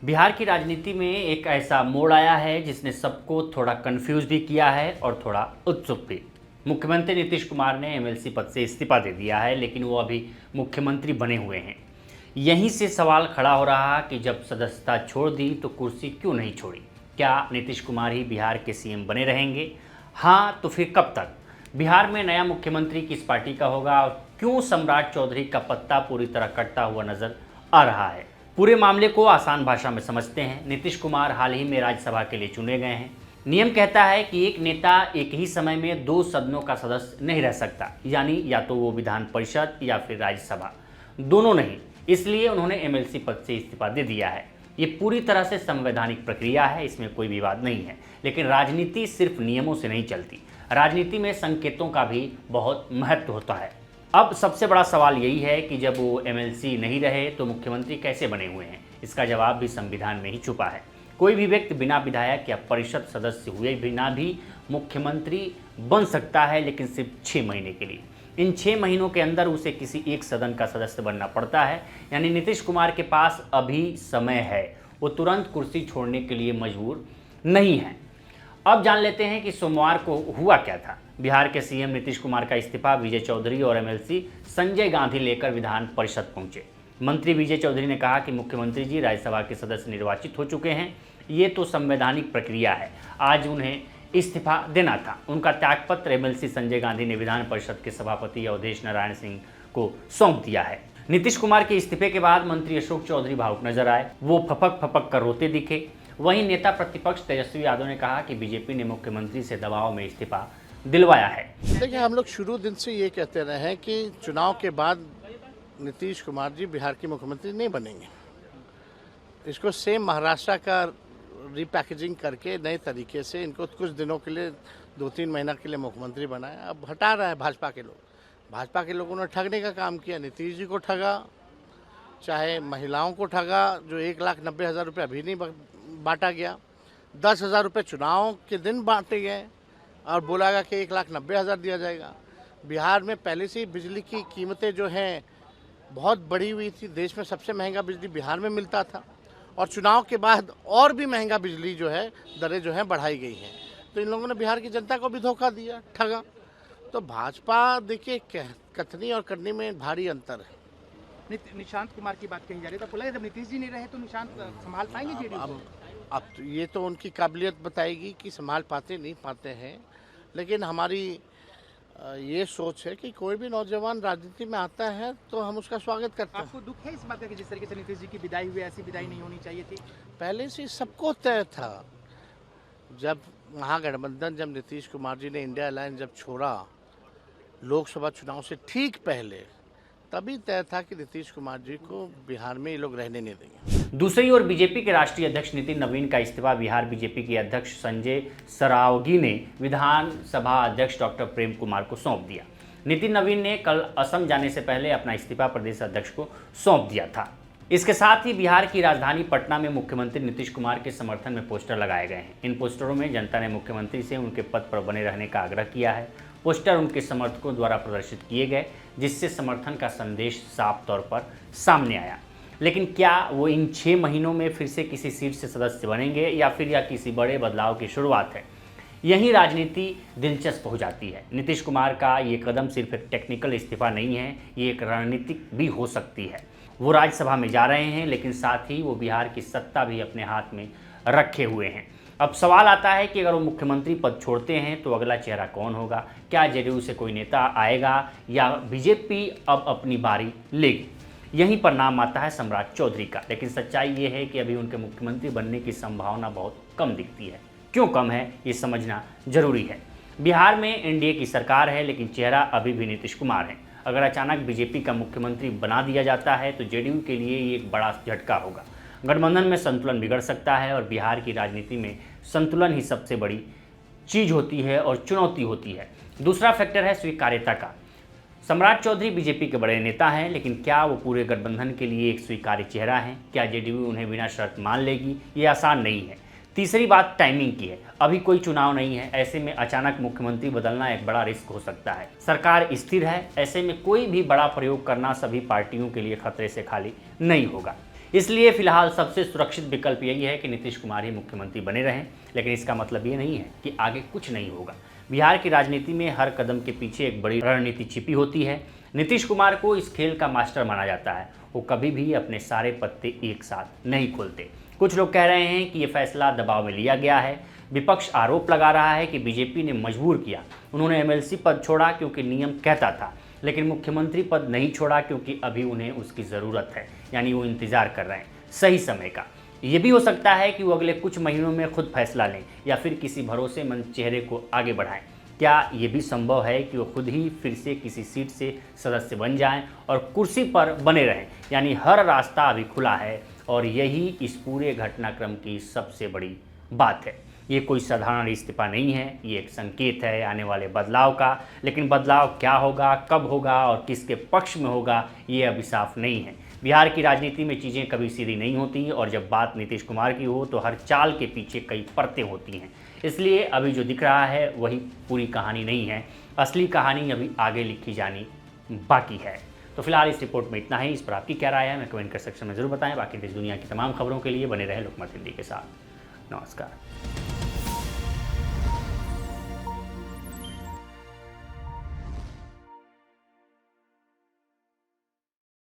बिहार की राजनीति में एक ऐसा मोड़ आया है जिसने सबको थोड़ा कंफ्यूज भी किया है और थोड़ा उत्सुक भी। मुख्यमंत्री नीतीश कुमार ने एमएलसी पद से इस्तीफा दे दिया है, लेकिन वो अभी मुख्यमंत्री बने हुए हैं। यहीं से सवाल खड़ा हो रहा कि जब सदस्यता छोड़ दी तो कुर्सी क्यों नहीं छोड़ी। क्या नीतीश कुमार ही बिहार के सीएम बने रहेंगे? हाँ, तो फिर कब तक? बिहार में नया मुख्यमंत्री किस पार्टी का होगा और क्यों सम्राट चौधरी का पत्ता पूरी तरह कटता हुआ नजर आ रहा है? पूरे मामले को आसान भाषा में समझते हैं। नीतीश कुमार हाल ही में राज्यसभा के लिए चुने गए हैं। नियम कहता है कि एक नेता एक ही समय में दो सदनों का सदस्य नहीं रह सकता, यानी या तो वो विधान परिषद या फिर राज्यसभा, दोनों नहीं। इसलिए उन्होंने एमएलसी पद से इस्तीफा दे दिया है। ये पूरी तरह से संवैधानिक प्रक्रिया है, इसमें कोई विवाद नहीं है। लेकिन राजनीति सिर्फ नियमों से नहीं चलती, राजनीति में संकेतों का भी बहुत महत्व होता है। अब सबसे बड़ा सवाल यही है कि जब वो एमएलसी नहीं रहे तो मुख्यमंत्री कैसे बने हुए हैं। इसका जवाब भी संविधान में ही छुपा है। कोई भी व्यक्ति बिना विधायक या परिषद सदस्य हुए बिना भी मुख्यमंत्री बन सकता है, लेकिन सिर्फ 6 महीने के लिए। इन 6 महीनों के अंदर उसे किसी एक सदन का सदस्य बनना पड़ता है। यानी नीतीश कुमार के पास अभी समय है, वो तुरंत कुर्सी छोड़ने के लिए मजबूर नहीं है। अब जान लेते हैं कि सोमवार को हुआ क्या था। बिहार के सीएम नीतीश कुमार का इस्तीफा विजय चौधरी और एमएलसी संजय गांधी लेकर विधान परिषद पहुंचे। मंत्री विजय चौधरी ने कहा कि मुख्यमंत्री जी राज्यसभा के सदस्य निर्वाचित हो चुके हैं, ये तो संवैधानिक प्रक्रिया है, आज उन्हें इस्तीफा देना था। उनका त्यागपत्र एमएलसी संजय गांधी ने विधान परिषद के सभापति अवधेश नारायण सिंह को सौंप दिया है। नीतीश कुमार के इस्तीफे के बाद मंत्री अशोक चौधरी भावुक नजर आए, वो फपक फपक कर रोते दिखे। वहीं नेता प्रतिपक्ष तेजस्वी यादव ने कहा कि बीजेपी ने मुख्यमंत्री से दबाव में इस्तीफा दिलवाया है। देखिए, हम लोग शुरू दिन से ये कहते रहे हैं कि चुनाव के बाद नीतीश कुमार जी बिहार के मुख्यमंत्री नहीं बनेंगे। इसको सेम महाराष्ट्र का रीपैकेजिंग करके नए तरीके से इनको कुछ दिनों के लिए 2-3 महीना के लिए मुख्यमंत्री बनाया। अब हटा रहा है भाजपा के लोग। भाजपा के लोगों ने ठगने का काम किया। नीतीश जी को ठगा, चाहे महिलाओं को ठगा, जो 1,90,000 रुपये अभी नहीं बांटा गया। 10,000 रुपये चुनाव के दिन बांटे गए और बोला गया कि 1,90,000 दिया जाएगा। बिहार में पहले से ही बिजली की कीमतें जो हैं बहुत बढ़ी हुई थी। देश में सबसे महंगा बिजली बिहार में मिलता था और चुनाव के बाद और भी महंगा बिजली जो है दरें जो हैं बढ़ाई गई हैं। तो इन लोगों ने बिहार की जनता को भी धोखा दिया, ठगा। तो भाजपा देखिए कथनी और करनी में भारी अंतर है। निशांत कुमार की बात कही जा रही है, तो बोला जब नीतीश जी नहीं रहे तो निशांत संभाल पाएंगे जेडीयू को? अब तो ये तो उनकी काबिलियत बताएगी कि संभाल पाते नहीं पाते हैं। लेकिन हमारी ये सोच है कि कोई भी नौजवान राजनीति में आता है तो हम उसका स्वागत करते हैं। आपको दुख है इस बात का कि जिस तरीके से नीतीश जी की विदाई हुई, ऐसी विदाई नहीं होनी चाहिए थी? पहले से सबको तय था। जब महागठबंधन, जब नीतीश कुमार जी ने इंडिया अलायंस जब छोड़ा लोकसभा चुनाव से ठीक पहले, तभी तय था कि नीतीश कुमार जी को बिहार में ये लोग रहने नहीं देंगे। दूसरी ओर बीजेपी के राष्ट्रीय अध्यक्ष नितिन नवीन का इस्तीफा बिहार बीजेपी के अध्यक्ष संजय सरावगी ने विधानसभा अध्यक्ष डॉक्टर प्रेम कुमार को सौंप दिया। नितिन नवीन ने कल असम जाने से पहले अपना इस्तीफा प्रदेश अध्यक्ष को सौंप दिया था। इसके साथ ही बिहार की राजधानी पटना में मुख्यमंत्री नीतीश कुमार के समर्थन में पोस्टर लगाए गए हैं। इन पोस्टरों में जनता ने मुख्यमंत्री से उनके पद पर बने रहने का आग्रह किया है। पोस्टर उनके समर्थकों द्वारा प्रदर्शित किए गए, जिससे समर्थन का संदेश साफ तौर पर सामने आया। लेकिन क्या वो इन 6 महीनों में फिर से किसी सीट से सदस्य बनेंगे या फिर यह किसी बड़े बदलाव की शुरुआत है? यही राजनीति दिलचस्प हो जाती है। नीतीश कुमार का ये कदम सिर्फ एक टेक्निकल इस्तीफा नहीं है, ये एक रणनीतिक भी हो सकती है। वो राज्यसभा में जा रहे हैं, लेकिन साथ ही वो बिहार की सत्ता भी अपने हाथ में रखे हुए हैं। अब सवाल आता है कि अगर वो मुख्यमंत्री पद छोड़ते हैं तो अगला चेहरा कौन होगा? क्या जेडीयू से कोई नेता आएगा या बीजेपी अब अपनी बारी लेगी? यहीं पर नाम आता है सम्राट चौधरी का। लेकिन सच्चाई ये है कि अभी उनके मुख्यमंत्री बनने की संभावना बहुत कम दिखती है। क्यों कम है, ये समझना जरूरी है। बिहार में एनडीए की सरकार है, लेकिन चेहरा अभी भी नीतीश कुमार है। अगर अचानक बीजेपी का मुख्यमंत्री बना दिया जाता है तो जेडीयू के लिए ये एक बड़ा झटका होगा। गठबंधन में संतुलन बिगड़ सकता है और बिहार की राजनीति में संतुलन ही सबसे बड़ी चीज होती है और चुनौती होती है। दूसरा फैक्टर है स्वीकार्यता का। सम्राट चौधरी बीजेपी के बड़े नेता हैं, लेकिन क्या वो पूरे गठबंधन के लिए एक स्वीकार्य चेहरा है? क्या जेडीयू उन्हें बिना शर्त मान लेगी? ये आसान नहीं है। तीसरी बात टाइमिंग की है। अभी कोई चुनाव नहीं है, ऐसे में अचानक मुख्यमंत्री बदलना एक बड़ा रिस्क हो सकता है। सरकार स्थिर है, ऐसे में कोई भी बड़ा प्रयोग करना सभी पार्टियों के लिए खतरे से खाली नहीं होगा। इसलिए फिलहाल सबसे सुरक्षित विकल्प यही है कि नीतीश कुमार ही मुख्यमंत्री बने रहें, लेकिन इसका मतलब ये नहीं है कि आगे कुछ नहीं होगा। बिहार की राजनीति में हर कदम के पीछे एक बड़ी रणनीति छिपी होती है। नीतीश कुमार को इस खेल का मास्टर माना जाता है। वो कभी भी अपने सारे पत्ते एक साथ नहीं खोलते। कुछ लोग कह रहे हैं कि ये फैसला दबाव में लिया गया है। विपक्ष आरोप लगा रहा है कि बीजेपी ने मजबूर किया। उन्होंने एमएलसी पद छोड़ा क्योंकि नियम कहता था, लेकिन मुख्यमंत्री पद नहीं छोड़ा क्योंकि अभी उन्हें उसकी ज़रूरत है, यानी वो इंतज़ार कर रहे हैं सही समय का। ये भी हो सकता है कि वो अगले कुछ महीनों में खुद फैसला लें या फिर किसी भरोसेमंद चेहरे को आगे बढ़ाएं। क्या ये भी संभव है कि वो खुद ही फिर से किसी सीट से सदस्य बन जाएं और कुर्सी पर बने रहें, यानी हर रास्ता अभी खुला है और यही इस पूरे घटनाक्रम की सबसे बड़ी बात है। ये कोई साधारण इस्तीफा नहीं है, ये एक संकेत है आने वाले बदलाव का, लेकिन बदलाव क्या होगा, कब होगा और किसके पक्ष में होगा, ये अभी साफ नहीं है। बिहार की राजनीति में चीज़ें कभी सीधी नहीं होती और जब बात नीतीश कुमार की हो तो हर चाल के पीछे कई परतें होती हैं। इसलिए अभी जो दिख रहा है वही पूरी कहानी नहीं है, असली कहानी अभी आगे लिखी जानी बाकी है। तो फिलहाल इस रिपोर्ट में इतना ही। इस पर आपकी क्या राय है, मैं कमेंट कर सेक्शन में ज़रूर बताएं। बाकी देश दुनिया की तमाम खबरों के लिए बने रहे लोकमत हिंदी के साथ। नमस्कार।